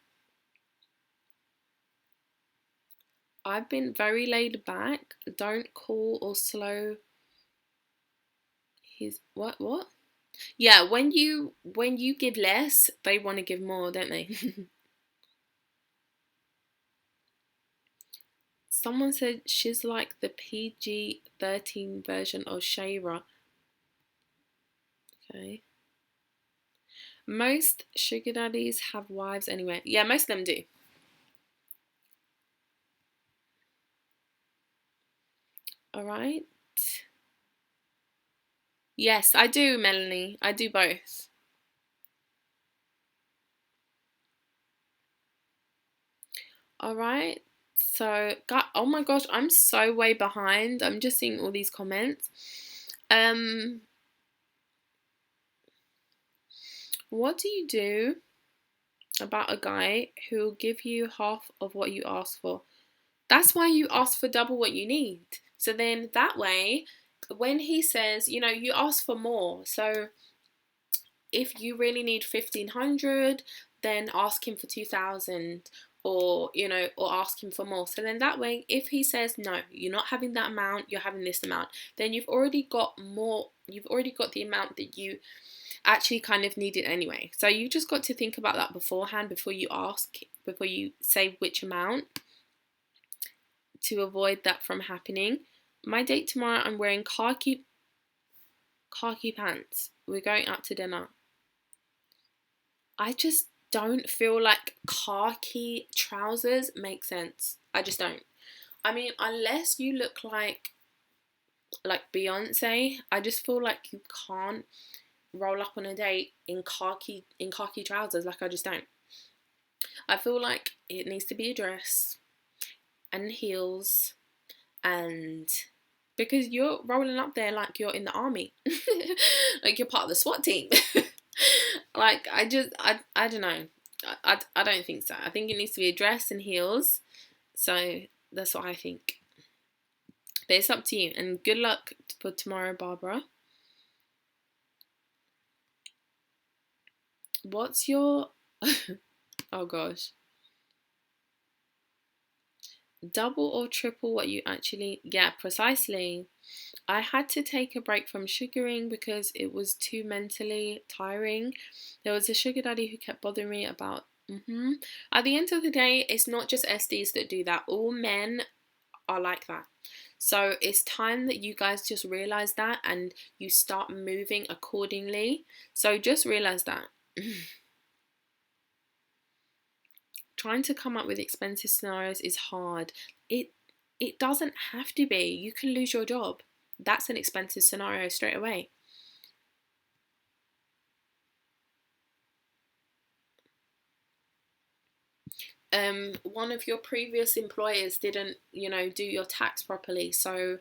A: I've been very laid back. Don't call or slow his what? Yeah, when you give less, they want to give more, don't they? Someone said she's like the PG-13 version of Shayra. Okay. Most sugar daddies have wives anyway. Yeah, most of them do. All right. Yes, I do, Melanie. I do both. All right. So, God, oh my gosh, I'm so way behind. I'm just seeing all these comments. What do you do about a guy who'll give you half of what you ask for? That's why you ask for double what you need. So then that way, when he says, you know, you ask for more. So if you really need 1,500, then ask him for 2,000, or, you know, or ask him for more. So then that way, if he says, no, you're not having that amount, you're having this amount, then you've already got more, you've already got the amount that you actually kind of need it anyway. So you just got to think about that beforehand, before you ask, before you say which amount, to avoid that from happening. My date tomorrow, I'm wearing khaki pants. We're going out to dinner. I just don't feel like khaki trousers make sense. I just don't. I mean, unless you look like Beyonce, I just feel like you can't roll up on a date in khaki trousers. Like, I just don't. I feel like it needs to be a dress and heels, and because you're rolling up there like you're in the army, like you're part of the SWAT team. Like, I don't know. I don't think so. I think it needs to be a dress and heels. So that's what I think. But it's up to you. And good luck for tomorrow, Barbara. What's your... oh gosh. Double or triple what you actually... Yeah, precisely. I had to take a break from sugaring because it was too mentally tiring. There was a sugar daddy who kept bothering me about... At the end of the day, it's not just SDs that do that. All men are like that. So it's time that you guys just realize that and you start moving accordingly. So just realize that. Trying to come up with expensive scenarios is hard. It doesn't have to be. You can lose your job. That's an expensive scenario straight away. One of your previous employers didn't, you know, do your tax properly, so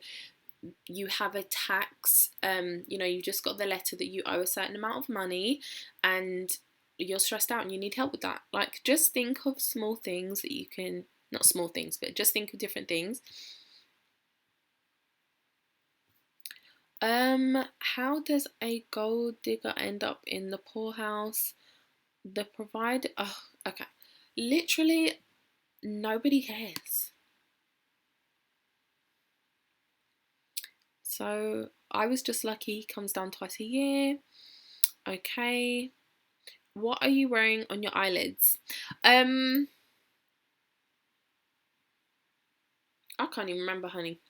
A: you have a tax, you know, you just got the letter that you owe a certain amount of money, and you're stressed out and you need help with that. Like, just think of small things that you can, not small things, but just think of different things. How does a gold digger end up in the poorhouse? The provider. Oh, okay. Literally, nobody cares. So I was just lucky. He comes down twice a year. Okay. What are you wearing on your eyelids? I can't even remember, honey.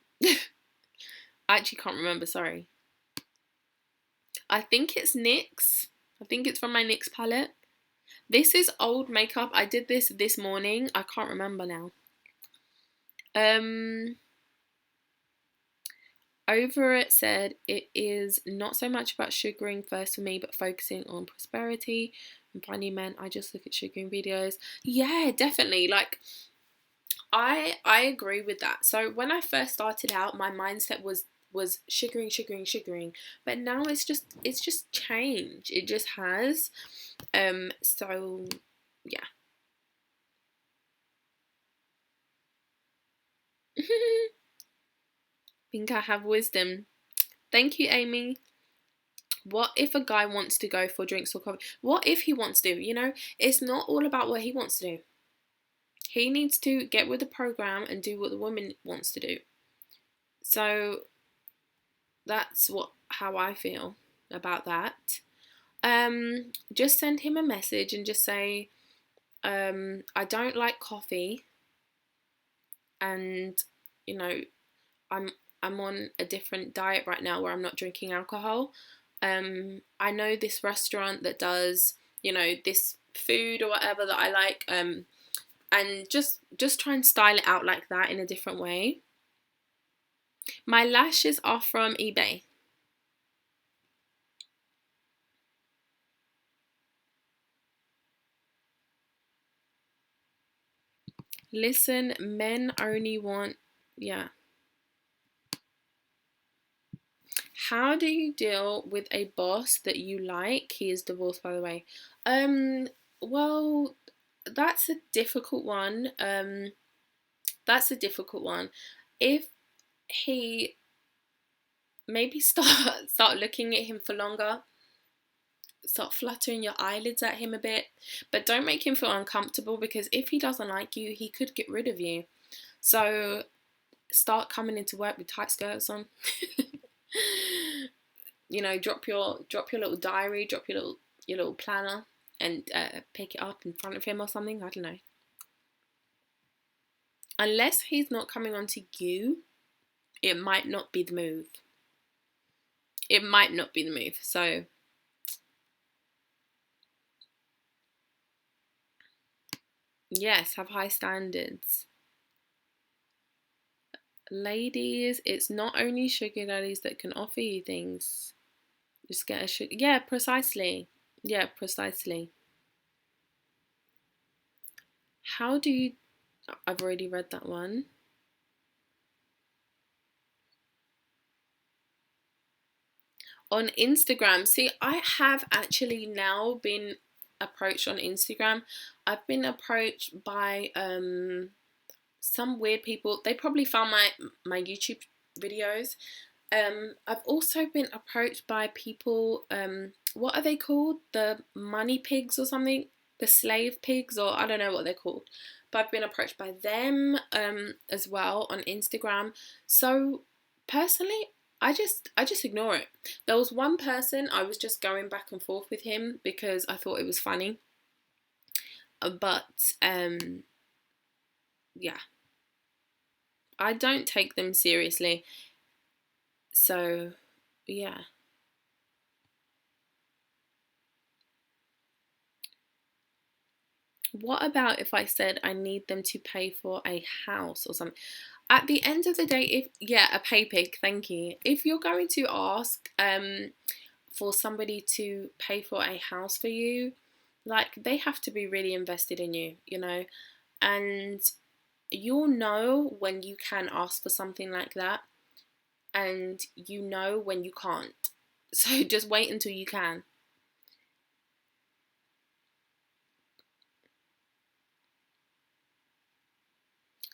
A: I actually can't remember, sorry. I think it's NYX. I think it's from my NYX palette. This is old makeup. I did this morning. I can't remember now. Over it said it is not so much about sugaring first for me, but focusing on prosperity and finding men. I just look at sugaring videos. Yeah, definitely. Like, I agree with that. So when I first started out, my mindset was sugaring, but now it's just changed. It just has. So yeah. Think I have wisdom. Thank you, Amy. What if a guy wants to go for drinks or coffee? What if he wants to? It's not all about what he wants to do. He needs to get with the program and do what the woman wants to do. So that's how I feel about that. Just send him a message and just say, I don't like coffee, and I'm I'm on a different diet right now where I'm not drinking alcohol. I know this restaurant that does, this food or whatever that I like, and just try and style it out like that in a different way. My lashes are from eBay. Listen, men only want, yeah. How do you deal with a boss that you like? He is divorced, by the way. Well, that's a difficult one. That's a difficult one. If he maybe start looking at him for longer, start fluttering your eyelids at him a bit, but don't make him feel uncomfortable, because if he doesn't like you, he could get rid of you. So start coming into work with tight skirts on. Drop your little diary, drop your little planner, and pick it up in front of him or something. I don't know. Unless he's not coming on to you, it might not be the move. It might not be the move. So yes, have high standards. Ladies, it's not only sugar daddies that can offer you things. Just get a sugar. Yeah, precisely. Yeah, precisely. How do you... I've already read that one. On Instagram. See, I have actually now been approached on Instagram. I've been approached by some weird people. They probably found my YouTube videos. I've also been approached by people, what are they called? The money pigs or something? The slave pigs, or I don't know what they're called. But I've been approached by them as well on Instagram. So personally, I just ignore it. There was one person I was just going back and forth with him because I thought it was funny. But yeah, I don't take them seriously. So yeah. What about if I said I need them to pay for a house or something? At the end of the day, a pay pig, thank you. If you're going to ask for somebody to pay for a house for you, like, they have to be really invested in you, and you'll know when you can ask for something like that, and you know when you can't. So just wait until you can.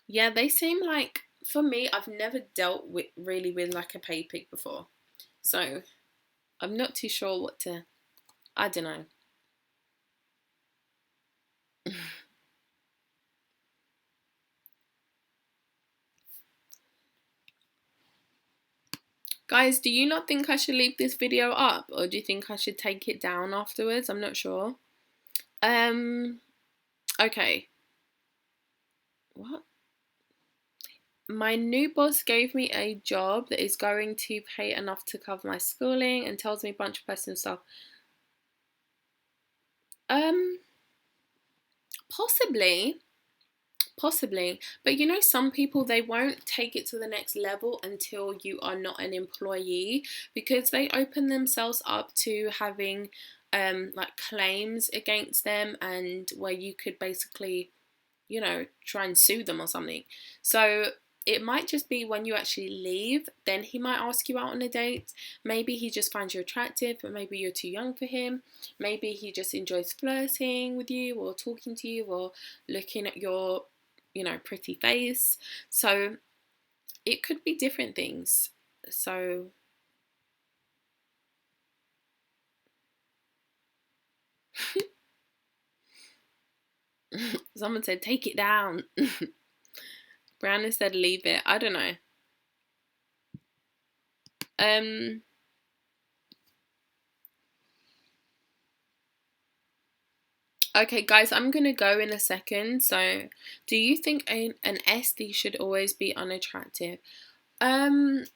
A: Yeah, they seem like, for me, I've never dealt with like a pay pig before. So I'm not too sure what to, I don't know. Guys, do you not think I should leave this video up, or do you think I should take it down afterwards? I'm not sure. Okay. What? My new boss gave me a job that is going to pay enough to cover my schooling and tells me a bunch of personal stuff. Possibly. Possibly. But you know, some people, they won't take it to the next level until you are not an employee, because they open themselves up to having like claims against them, and where you could basically, you know, try and sue them or something. So it might just be when you actually leave, then he might ask you out on a date. Maybe he just finds you attractive, but maybe you're too young for him. Maybe he just enjoys flirting with you or talking to you or looking at your, you know, pretty face. So it could be different things. So someone said take it down. Brianna said leave it. I don't know. Okay, guys, I'm gonna go in a second. So, do you think an SD should always be unattractive? Not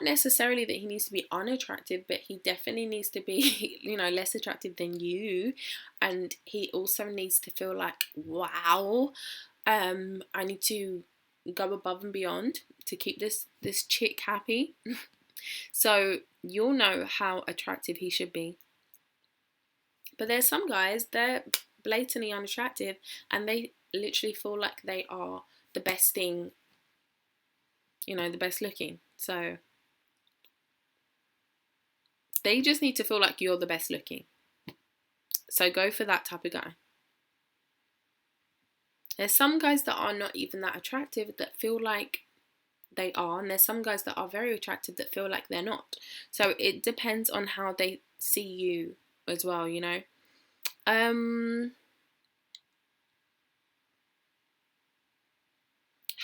A: necessarily that he needs to be unattractive, but he definitely needs to be, you know, less attractive than you, and he also needs to feel like, wow, I need to go above and beyond to keep this chick happy. So you'll know how attractive he should be. But there's some guys, they're blatantly unattractive and they literally feel like they are the best thing, you know, the best looking. So they just need to feel like you're the best looking. So go for that type of guy. There's some guys that are not even that attractive that feel like they are, and there's some guys that are very attractive that feel like they're not. So it depends on how they see you as well, you know.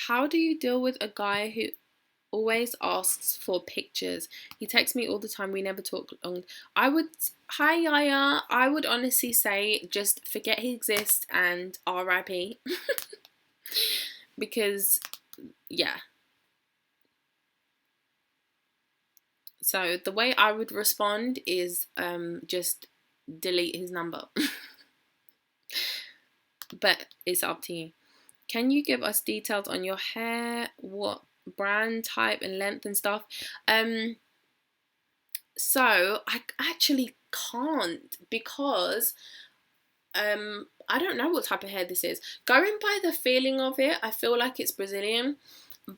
A: How do you deal with a guy who always asks for pictures? He texts me all the time. We never talk long. Hi Yaya. I would honestly say just forget he exists and RIP. Because, yeah. So the way I would respond is just delete his number. But it's up to you. Can you give us details on your hair? What brand, type, and length and stuff? So I actually can't, because I don't know what type of hair this is. Going by the feeling of it, I feel like it's Brazilian,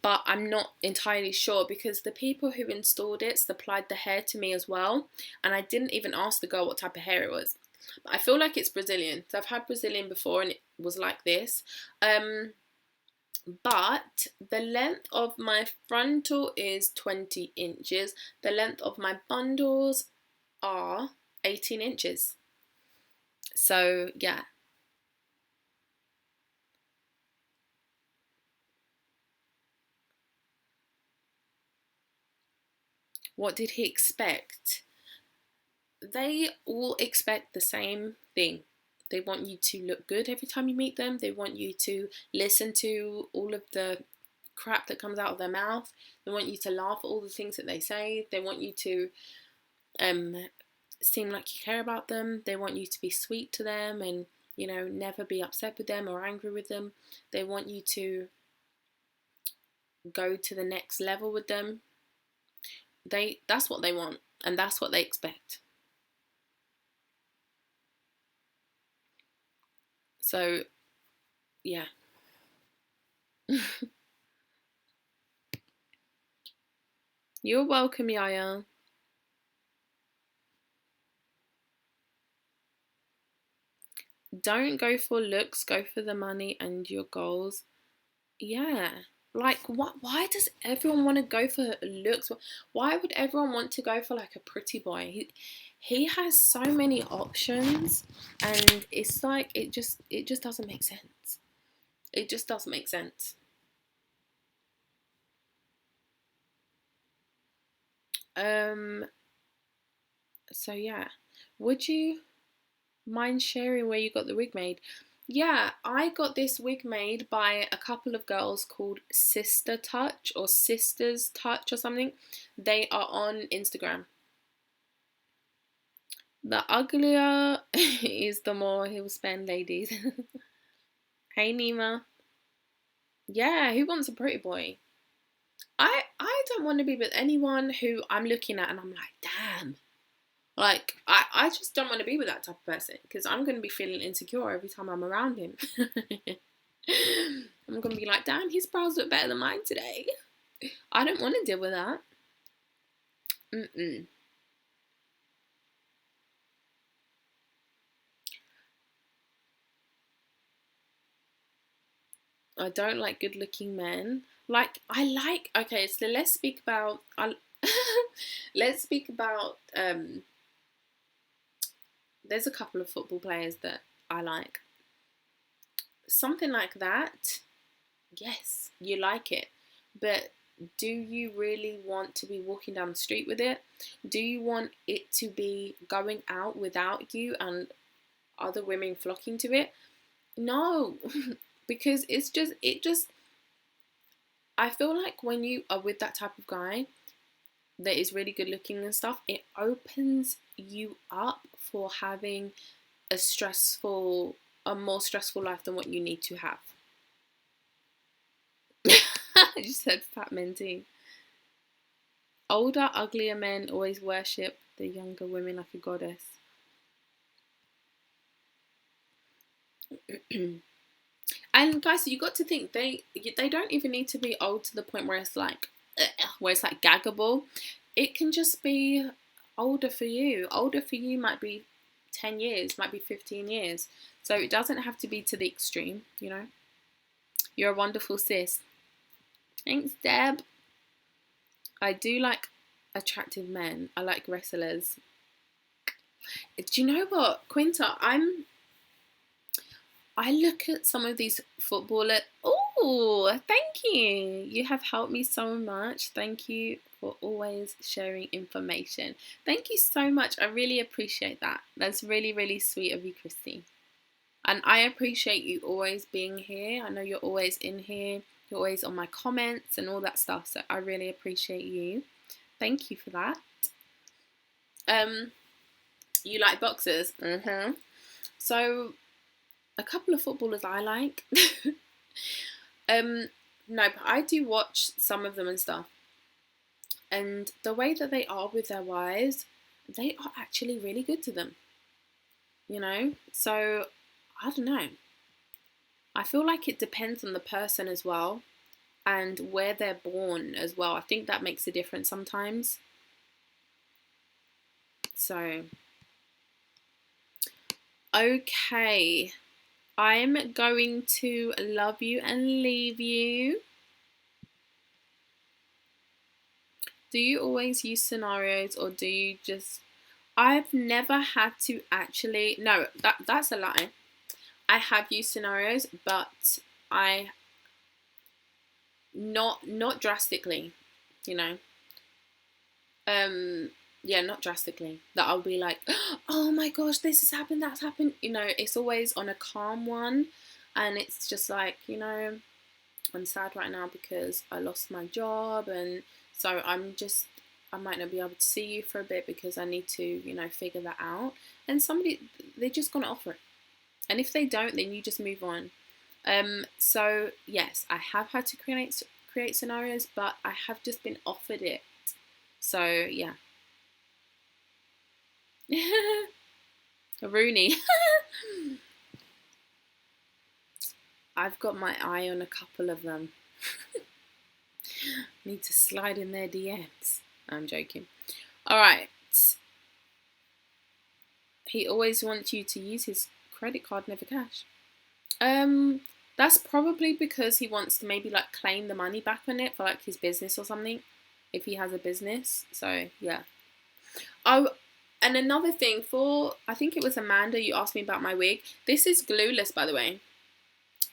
A: but I'm not entirely sure, because the people who installed it supplied the hair to me as well, and I didn't even ask the girl what type of hair it was. But I feel like it's Brazilian. So I've had Brazilian before and it was like this. But the length of my frontal is 20 inches. The length of my bundles are 18 inches. So, yeah. What did he expect? They all expect the same thing. They want you to look good every time you meet them. They want you to listen to all of the crap that comes out of their mouth. They want you to laugh at all the things that they say. They want you to seem like you care about them. They want you to be sweet to them and, you know, never be upset with them or angry with them. They want you to go to the next level with them. That's what they want, and that's what they expect. So, yeah. You're welcome, Yaya. Don't go for looks, go for the money and your goals. Yeah. Like, what? Why does everyone want to go for looks? Why would everyone want to go for like a pretty boy? He has so many options, and it's like it just doesn't make sense. It just doesn't make sense. Um. So yeah, would you mind sharing where you got the wig made? Yeah, I got this wig made by a couple of girls called Sister Touch or Sisters Touch or something. They are on Instagram. The uglier is the more he'll spend, ladies. Hey, Nima. Yeah, who wants a pretty boy? I don't want to be with anyone who I'm looking at and I'm like, damn. Like, I just don't want to be with that type of person because I'm going to be feeling insecure every time I'm around him. I'm going to be like, damn, his brows look better than mine today. I don't want to deal with that. Mm-mm. I don't like good looking men. Like, okay, so let's speak about, let's speak about, there's a couple of football players that I like. Something like that, yes, you like it. But do you really want to be walking down the street with it? Do you want it to be going out without you and other women flocking to it? No, because I feel like when you are with that type of guy that is really good looking and stuff, it opens you up for having a more stressful life than what you need to have. I just said fat men too. Older, uglier men always worship the younger women like a goddess. And guys, you got to think they don't even need to be old to the point where it's like gaggable. It can just be older for you. Older for you might be 10 years, might be 15 years. So it doesn't have to be to the extreme, you know. You're a wonderful sis. Thanks, Deb. I do like attractive men. I like wrestlers. Do you know what, Quinta? I look at some of these footballers. Oh, thank you. You have helped me so much. Thank you for always sharing information. Thank you so much. I really appreciate that. That's really, really sweet of you, Christine. And I appreciate you always being here. I know you're always in here. You're always on my comments and all that stuff. So I really appreciate you. Thank you for that. You like boxers? Mm-hmm. So a couple of footballers I like. No, but I do watch some of them and stuff. And the way that they are with their wives, they are actually really good to them. You know? So I don't know. I feel like it depends on the person as well and where they're born as well. I think that makes a difference sometimes. So okay. I'm going to love you and leave you. Do you always use scenarios or do you just... I've never had to actually... No, that's a lie. I have used scenarios, but I... Not drastically, you know. Yeah, not drastically. That I'll be like, oh my gosh, this has happened, that's happened. You know, it's always on a calm one. And it's just like, you know, I'm sad right now because I lost my job, and so I might not be able to see you for a bit because I need to, you know, figure that out. And they're just gonna offer it, and if they don't, then you just move on. So yes, I have had to create scenarios, but I have just been offered it. So yeah. Rooney. I've got my eye on a couple of them. Need to slide in their DMs. I'm joking. Alright. He always wants you to use his credit card, never cash. That's probably because he wants to maybe like claim the money back on it for like his business or something, if he has a business. So yeah. Oh, and another thing for, I think it was Amanda, you asked me about my wig. This is glueless, by the way.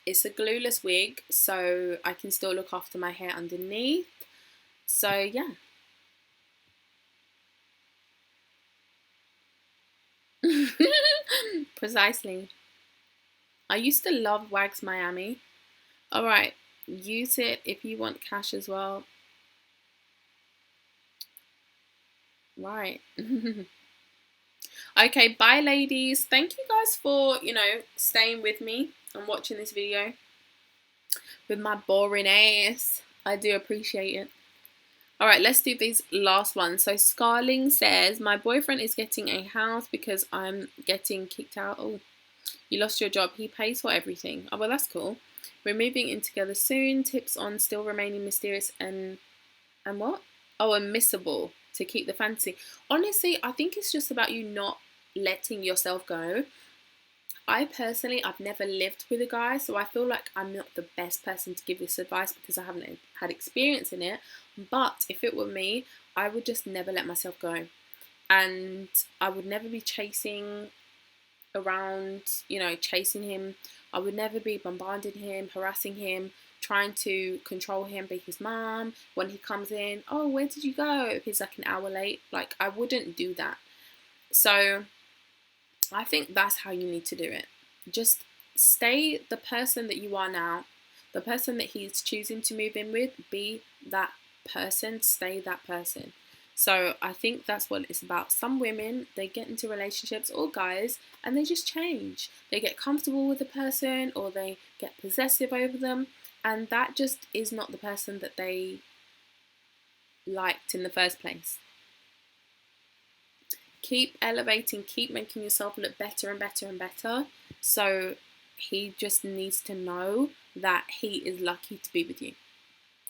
A: It's a glueless wig, so I can still look after my hair underneath. So yeah. Precisely. I used to love Wags Miami. Alright, use it if you want cash as well. Right. Okay, bye ladies. Thank you guys for, staying with me and watching this video with my boring ass. I do appreciate it. Alright, let's do these last ones. So Scarling says, my boyfriend is getting a house because I'm getting kicked out. Oh, you lost your job. He pays for everything. Oh, well, that's cool. We're moving in together soon. Tips on still remaining mysterious and what? Oh, unmissable to keep the fantasy. Honestly, I think it's just about you not letting yourself go. I've never lived with a guy, so I feel like I'm not the best person to give this advice because I haven't had experience in it. But if it were me, I would just never let myself go. And I would never be chasing around, chasing him. I would never be bombarding him, harassing him, trying to control him, be his mom. When he comes in, oh, where did you go? If he's like an hour late, like I wouldn't do that. So I think that's how you need to do it. Just stay the person that you are now. The person that he's choosing to move in with, be that person, stay that person. So I think that's what it's about. Some women, they get into relationships, or guys, and they just change. They get comfortable with the person, or they get possessive over them, and that just is not the person that they liked in the first place. Keep elevating, keep making yourself look better and better and better. So he just needs to know that he is lucky to be with you.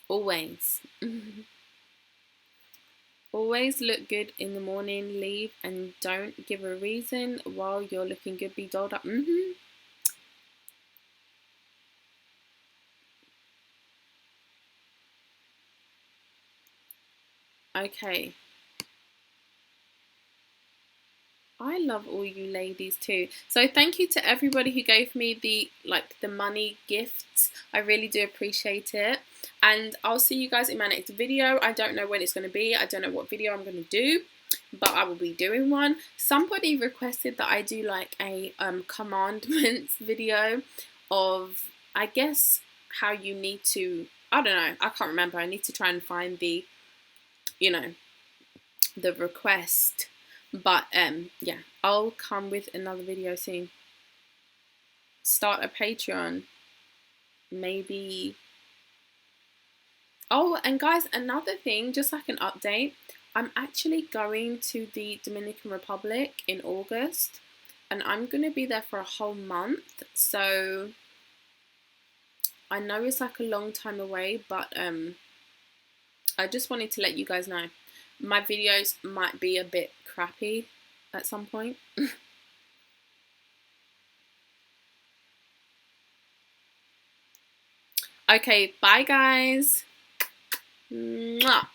A: Always. Always look good in the morning, leave, and don't give a reason while you're looking good, be dolled up. Okay. I love all you ladies too. So thank you to everybody who gave me the money gifts. I really do appreciate it. And I'll see you guys in my next video. I don't know when it's going to be. I don't know what video I'm going to do, but I will be doing one. Somebody requested that I do like a commandments video of, I guess, how you need to, I don't know, I can't remember. I need to try and find the, the request. But yeah, I'll come with another video soon. Start a Patreon, maybe. Oh, and guys, another thing, just like an update, I'm actually going to the Dominican Republic in August, and I'm going to be there for a whole month. So I know it's like a long time away, but I just wanted to let you guys know. My videos might be a bit crappy at some point. Okay, bye guys. Mwah.